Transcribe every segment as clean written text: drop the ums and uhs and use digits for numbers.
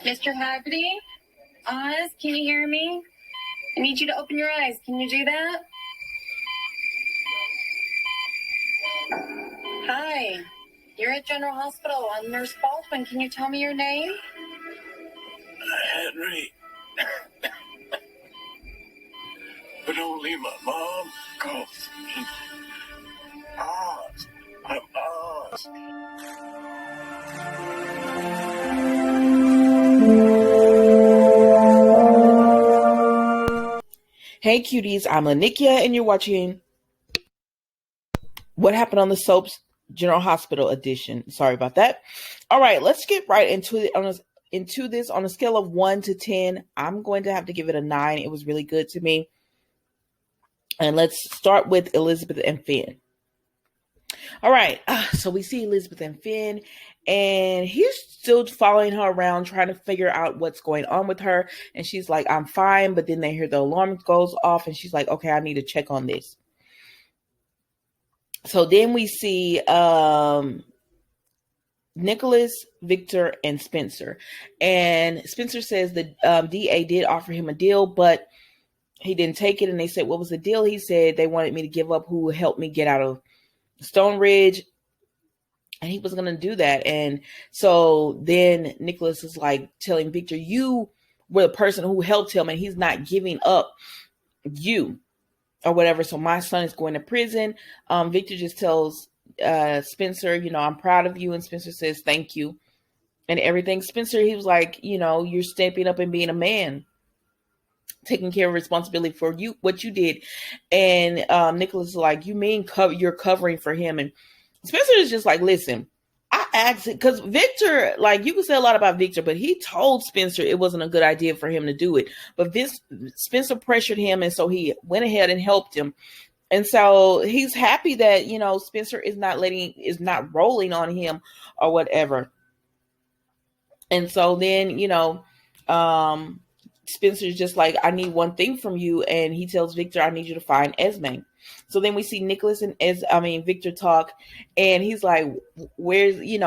Mr. Haggerty? Oz, can you hear me? I need you to open your eyes. Can you do that? Hi. You're at General Hospital. I'm Nurse Baldwin. Can you tell me your name? Henry. But only my mom calls me Oz. I'm Oz. Hey cuties, I'm Lanikia and you're watching What Happened on the Soaps General Hospital edition. Sorry about that. All right, let's get right into this on a scale of 1 to 10. I'm going to have to give it a 9. It was really good to me. And let's start with Elizabeth and Finn. All right, so we see Elizabeth and Finn, and he's still following her around, trying to figure out what's going on with her. And she's like, I'm fine. But then they hear the alarm goes off, and she's like, okay, I need to check on this. So then we see Nicholas, Victor, and Spencer. And Spencer says the DA did offer him a deal, but he didn't take it. And they said, what was the deal? He said they wanted me to give up who helped me get out of Stone Ridge. And he was going to do that. And so then Nicholas is like telling Victor, you were the person who helped him and he's not giving up you or whatever. So my son is going to prison. Victor just tells Spencer, I'm proud of you. And Spencer says, thank you. And everything. Spencer, he was like, you're stepping up and being a man, taking care of responsibility for you, what you did. And Nicholas is like, you mean you're covering for him? And Spencer is just like, listen, I asked it because Victor, like you can say a lot about Victor, but he told Spencer it wasn't a good idea for him to do it. But Spencer pressured him. And so he went ahead and helped him. And so he's happy that, Spencer is not rolling on him or whatever. And so then, Spencer's just like, I need one thing from you. And he tells Victor, I need you to find Esme. So then we see Nicholas and Victor talk, and he's like, where's Esme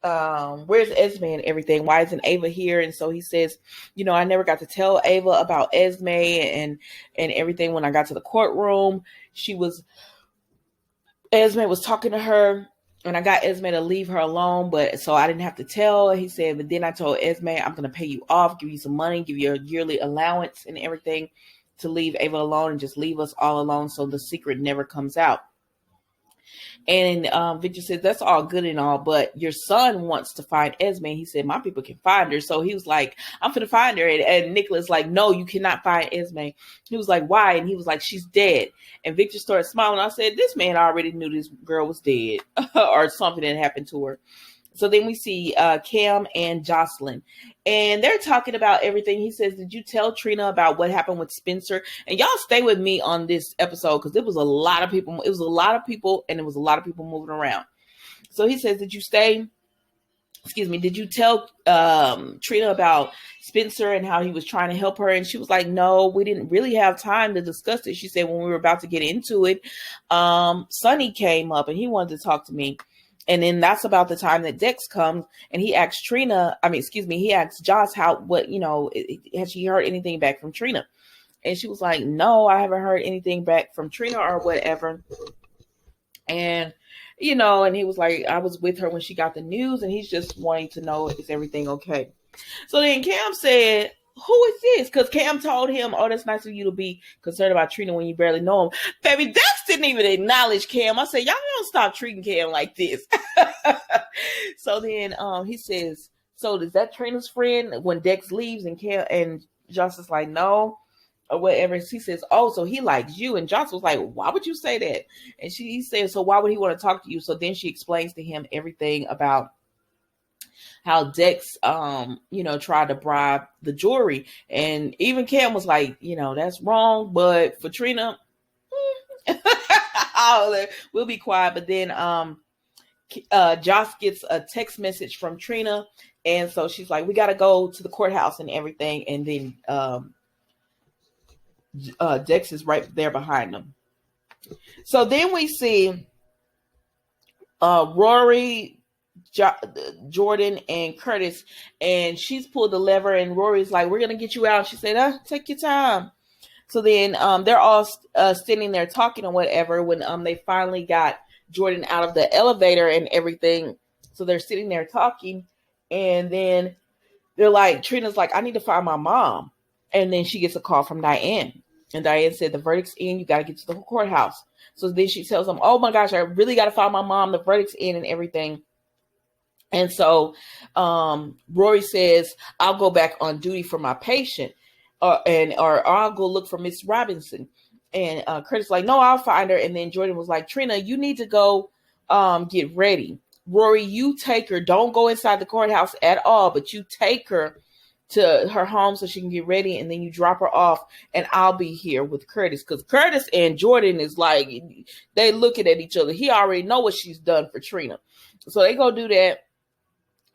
and everything? Why isn't Ava here? And so he says, I never got to tell Ava about Esme and everything. When I got to the courtroom, Esme was talking to her, and I got Esme to leave her alone, but so I didn't have to tell. He said, but then I told Esme, I'm going to pay you off, give you some money, give you a yearly allowance and everything to leave Ava alone and just leave us all alone so the secret never comes out. And Victor says, that's all good and all, but your son wants to find Esme. He said, my people can find her. So he was like, I'm going to find her. And Nicholas like, no, you cannot find Esme. He was like, why? And he was like, she's dead. And Victor started smiling. I said, this man already knew this girl was dead or something that happened to her. So then we see Cam and Jocelyn, and they're talking about everything. He says, did you tell Trina about what happened with Spencer? And y'all stay with me on this episode because it was a lot of people. It was a lot of people, and it was a lot of people moving around. So he says, did you tell Trina about Spencer and how he was trying to help her? And she was like, no, we didn't really have time to discuss it. She said, when we were about to get into it, Sonny came up and he wanted to talk to me. And then that's about the time that Dex comes and he asks he asks Joss has she heard anything back from Trina? And she was like, no, I haven't heard anything back from Trina or whatever. And, and he was like, I was with her when she got the news, and he's just wanting to know, is everything okay? So then Cam said, who is this? Because Cam told him, oh, that's nice of you to be concerned about Trina when you barely know him. Baby, Dex didn't even acknowledge Cam. I said, y'all don't stop treating Cam like this. So then he says, so is that Trina's friend? When Dex leaves and Cam and Joss is like, no, or whatever. He says, oh, so he likes you. And Joss was like, why would you say that? And he says, so why would he want to talk to you? So then she explains to him everything about how Dex, tried to bribe the jury. And even Cam was like, that's wrong. But for Trina, we'll be quiet. But then Joss gets a text message from Trina. And so she's like, we got to go to the courthouse and everything. And then Dex is right there behind them. So then we see Rory, Jordan and Curtis, and she's pulled the lever, and Rory's like, "We're gonna get you out." She said, "Take your time." So then they're all sitting there talking or whatever when they finally got Jordan out of the elevator and everything. So they're sitting there talking, and then they're like, Trina's like, "I need to find my mom." And then she gets a call from Diane. And Diane said, "The verdict's in. You got to get to the courthouse." So then she tells them, "Oh my gosh, I really got to find my mom. The verdict's in and everything." And so Rory says, "I'll go back on duty for my patient, or I'll go look for Miss Robinson." And Curtis like, "No, I'll find her." And then Jordan was like, "Trina, you need to go get ready. Rory, you take her. Don't go inside the courthouse at all, but you take her to her home so she can get ready, and then you drop her off, and I'll be here with Curtis." Because Curtis and Jordan is like, they looking at each other. He already know what she's done for Trina. So they go do that.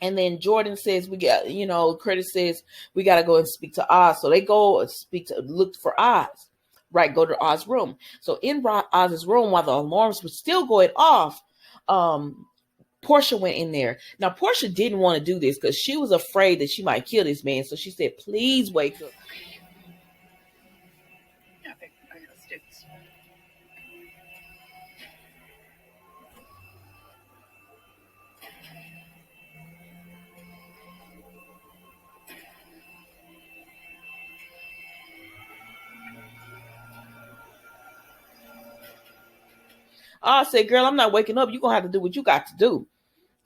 And then Jordan says, Curtis says, "We got to go and speak to Oz." So they go and look for Oz, right? Go to Oz's room. So in Oz's room, while the alarms were still going off, Portia went in there. Now, Portia didn't want to do this because she was afraid that she might kill this man. So she said, "Please wake up." Okay, let's do this. I said, "Girl, I'm not waking up. You're going to have to do what you got to do."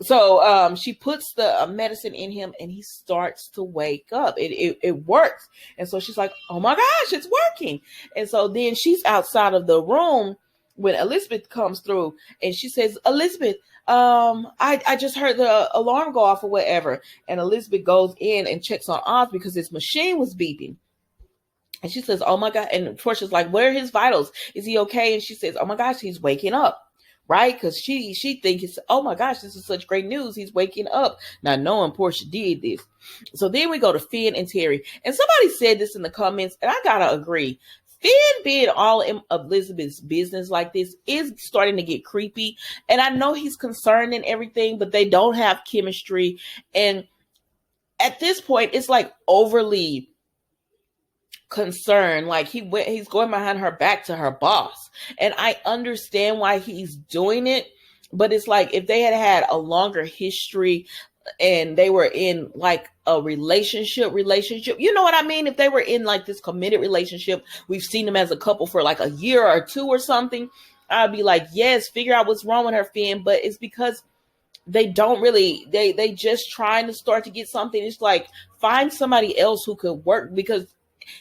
So she puts the medicine in him, and he starts to wake up. It works. And so she's like, "Oh my gosh, it's working." And so then she's outside of the room when Elizabeth comes through, and she says, "Elizabeth, I just heard the alarm go off or whatever." And Elizabeth goes in and checks on Oz because his machine was beeping. And she says, "Oh my God." And Portia's like, "Where are his vitals? Is he okay?" And she says, "Oh my gosh, he's waking up." Right? Because she thinks, it's, "Oh my gosh, this is such great news. He's waking up." Not knowing Portia did this. So then we go to Finn and Terry. And somebody said this in the comments, and I gotta agree. Finn being all in Elizabeth's business like this is starting to get creepy. And I know he's concerned and everything, but they don't have chemistry. And at this point, it's like overly concern. Like he's going behind her back to her boss. And I understand why he's doing it, but it's like if they had a longer history and they were in like a relationship, you know what I mean? If they were in like this committed relationship, we've seen them as a couple for like a year or two or something, I'd be like, yes, figure out what's wrong with her, Finn. But it's because they don't really, they just trying to start to get something. It's like, find somebody else who could work, because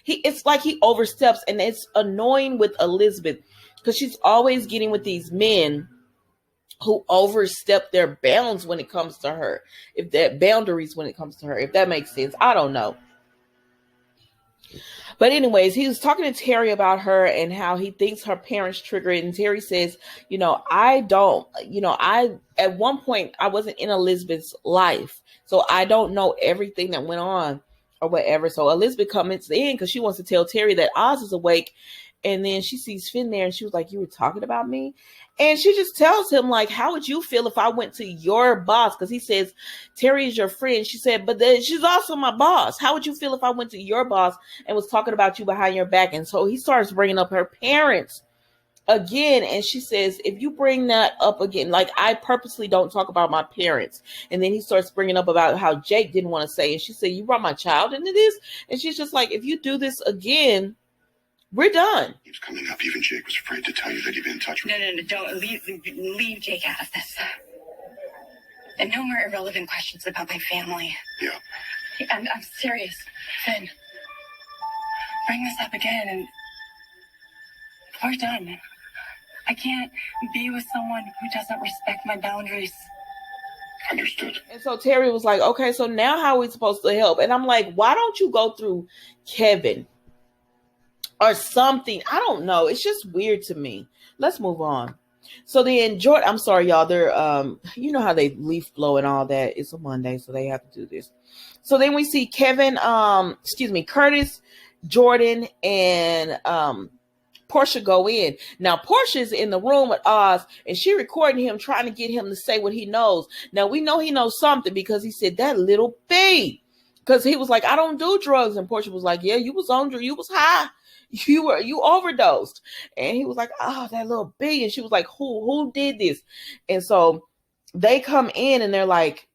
it's like he oversteps, and it's annoying with Elizabeth because she's always getting with these men who overstep their bounds when it comes to her. If that boundaries when it comes to her, if that makes sense. I don't know. But anyways, he was talking to Terry about her and how he thinks her parents trigger it. And Terry says, I at one point I wasn't in Elizabeth's life, so I don't know everything that went on or whatever. So Elizabeth comes in because she wants to tell Terry that Oz is awake. And then she sees Finn there, and she was like, "You were talking about me?" And she just tells him, like, "How would you feel if I went to your boss?" Because he says, "Terry is your friend." She said, "But she's also my boss. How would you feel if I went to your boss and was talking about you behind your back?" And so he starts bringing up her parents again. And she says, "If you bring that up again, like, I purposely don't talk about my parents." And then he starts bringing up about how Jake didn't want to say. And she said, "You brought my child into this?" And she's just like, "If you do this again, we're done." Keeps coming up. Even Jake was afraid to tell you that he'd been in touch with No, don't leave Jake out of this. And no more irrelevant questions about my family. Yeah. I'm serious, Finn. Bring this up again, and we're done. I can't be with someone who doesn't respect my boundaries. Understood. And so Terry was like, "Okay, so now how are we supposed to help?" And I'm like, why don't you go through Kevin or something? I don't know. It's just weird to me. Let's move on. So then Jordan, I'm sorry, y'all. They're, how they leaf blow and all that. It's a Monday, so they have to do this. So then we see Curtis, Jordan, and Portia go in. Now Portia's in the room with Oz, and she recording him, trying to get him to say what he knows. Now we know he knows something because he said that little B. Because he was like, I don't do drugs. And Portia was like, yeah, you was on drugs, you was high. You overdosed. And he was like, oh, that little B. And she was like, who did this? And so they come in and they're like,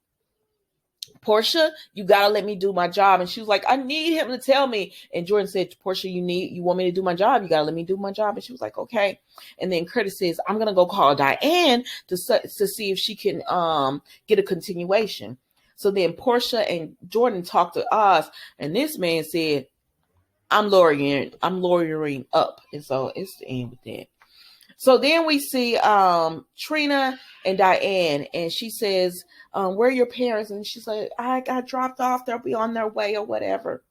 Portia, you gotta let me do my job. And she was like, I need him to tell me. And Jordan said, Portia, you want me to do my job? You gotta let me do my job. And she was like, okay. And then Curtis says, I'm gonna go call Diane to see if she can get a continuation. So then Portia and Jordan talked to Oz, and this man said, I'm lawyering up. And so it's the end with that. So then we see Trina and Diane, and she says, where are your parents? And she's like, I got dropped off. They'll be on their way or whatever.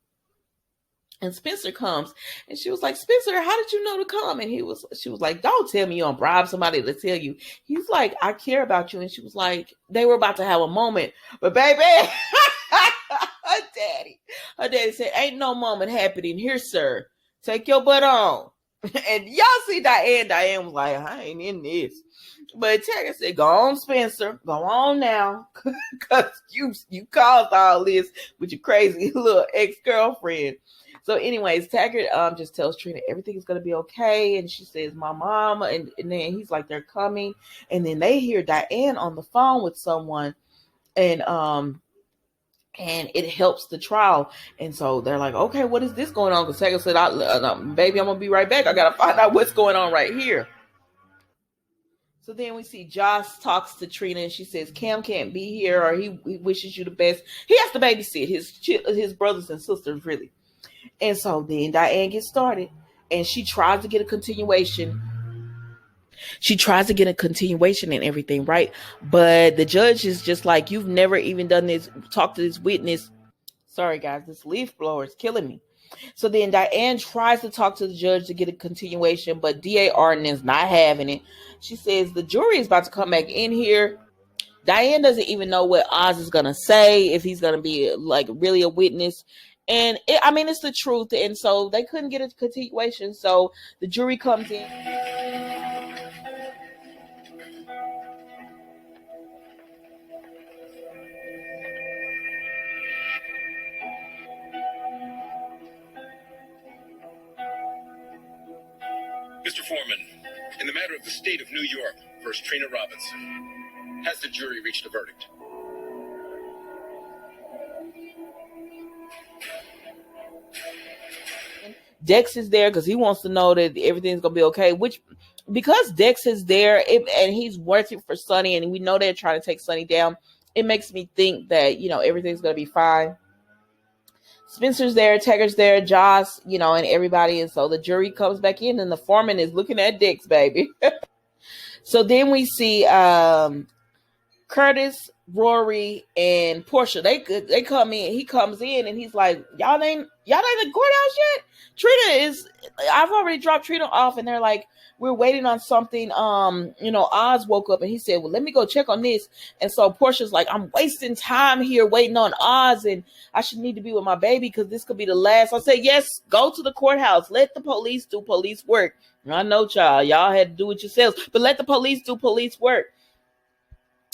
And Spencer comes, and she was like, Spencer, how did you know to come? And she was like, don't tell me you don't bribe somebody to tell you. He's like, I care about you. And she was like, they were about to have a moment, but baby, her daddy said, ain't no moment happening here, sir. Take your butt on. And y'all see Diane was like, I ain't in this. But Taggart said, go on, Spencer. Go on now. Because you caused all this with your crazy little ex-girlfriend. So anyways, Taggart just tells Trina everything is going to be okay. And she says, my mama. And then he's like, they're coming. And then they hear Diane on the phone with someone. And it helps the trial. And so they're like, okay, what is this going on? Because Taggart said, baby, I'm going to be right back. I got to find out what's going on right here. So then we see Josh talks to Trina, and she says, Cam can't be here, or he wishes you the best. He has to babysit his brothers and sisters, really. And so then Diane gets started, and she tries to get a continuation. And everything, right? But the judge is just like, you've never even done this. Talk to this witness. Sorry, guys, this leaf blower is killing me. So then Diane tries to talk to the judge to get a continuation, but D.A. Arden is not having it. She says the jury is about to come back in here. Diane doesn't even know what Oz is going to say, if he's going to be like really a witness. And it's the truth. And so they couldn't get a continuation. So the jury comes in. Mr. Foreman, in the matter of the state of New York versus Trina Robinson, has the jury reached a verdict? Dex is there because he wants to know that everything's going to be okay, which because Dex is there and he's working for Sonny, and we know they're trying to take Sonny down, it makes me think that, everything's going to be fine. Spencer's there, Taggart's there, Josh, and everybody. And so the jury comes back in, and the foreman is looking at Dex, baby. So then we see Curtis, Rory, and Portia. They come in. He comes in, and he's like, y'all ain't in the courthouse yet? I've already dropped Trina off, and they're like, we're waiting on something. Oz woke up and he said, well, let me go check on this. And so Portia's like, I'm wasting time here waiting on Oz, and I should need to be with my baby because this could be the last. I said, yes, go to the courthouse. Let the police do police work. I know, child, y'all had to do it yourselves, but let the police do police work.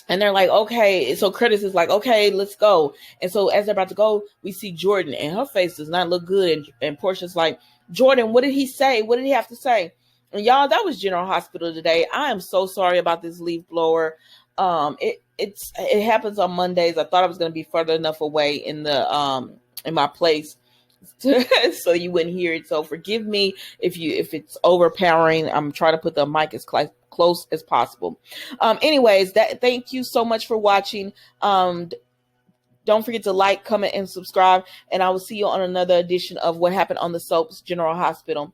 And they're like, okay. So Curtis is like, okay, let's go. And so as they're about to go, we see Jordan, and her face does not look good. And Portia's like, Jordan, what did he say? What did he have to say? And y'all, that was General Hospital today. I am so sorry about this leaf blower. It happens on Mondays. I thought I was going to be further enough away in my place so you wouldn't hear it. So forgive me if it's overpowering. I'm trying to put the mic as close as possible. Anyways, thank you so much for watching. Don't forget to like, comment, and subscribe. And I will see you on another edition of What Happened on the Soaps General Hospital.